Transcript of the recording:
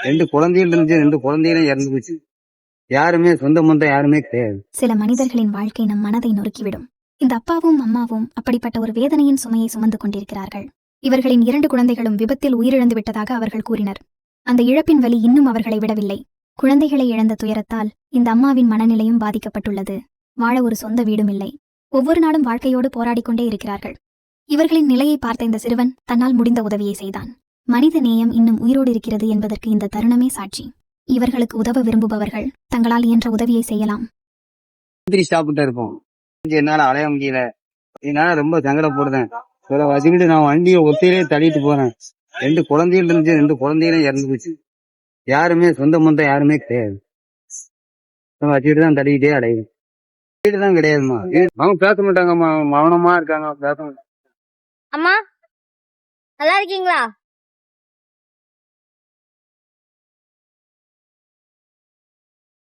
2 குழந்தைகள் இருந்துச்சு. 2 குழந்தைகளும் இறந்து போச்சு. யாருமே சொந்த பந்தம் யாருமே கிடையாது. சில மனிதர்களின் வாழ்க்கை நம் மனதை நொறுக்கிவிடும். இந்த அப்பாவும் அம்மாவும் அப்படிப்பட்ட ஒரு வேதனையின் சுமையை சுமந்து கொண்டிருக்கிறார்கள். இவர்களின் 2 குழந்தைகளும் விபத்தில் உயிரிழந்து விட்டதாக அவர்கள் கூறினர். அந்த இழப்பின் வலி இன்னும் அவர்களை விடவில்லை. குழந்தைகளை இழந்த துயரத்தால் இந்த அம்மாவின் மனநிலையும் பாதிக்கப்பட்டுள்ளது. வாழ ஒரு சொந்த வீடும் இல்லை. ஒவ்வொரு நாளும் வாழ்க்கையோடு போராடிக்கொண்டே இருக்கிறார்கள். இவர்களின் நிலையை பார்த்த இந்த சிறுவன் தன்னால் முடிந்த உதவியை செய்தான். மனித நேயம் இன்னும் உயிரோடு இருக்கிறது என்பதற்கு இந்த தருணமே சாட்சி. இவர்களுக்கு உதவ விரும்புபவர்கள் தங்களால் இயன்ற உதவியை செய்யலாம். சாப்பிட்டு இருப்போம். என்னால அலைய முடியல. என்னால ரொம்ப சங்கடப்படுறேன். வச்சுக்கிட்டு நான் வண்டியை ஒத்தையிலே தள்ளிட்டு போறேன். 2 குழந்தைகள் இருந்துச்சு. 2 குழந்தைகளும் இறந்து போச்சு. யாருமே சொந்த பந்தம் யாருமே கிடையாது. வச்சுக்கிட்டு தான் தள்ளிக்கிட்டே அடையுது. வீடு தான் கிடையாதுமா. அவங்க பேச மாட்டாங்கம்மா. மௌனமா இருக்காங்க. பேச மாட்டாங்க. அம்மா நல்லா இருக்கீங்களா?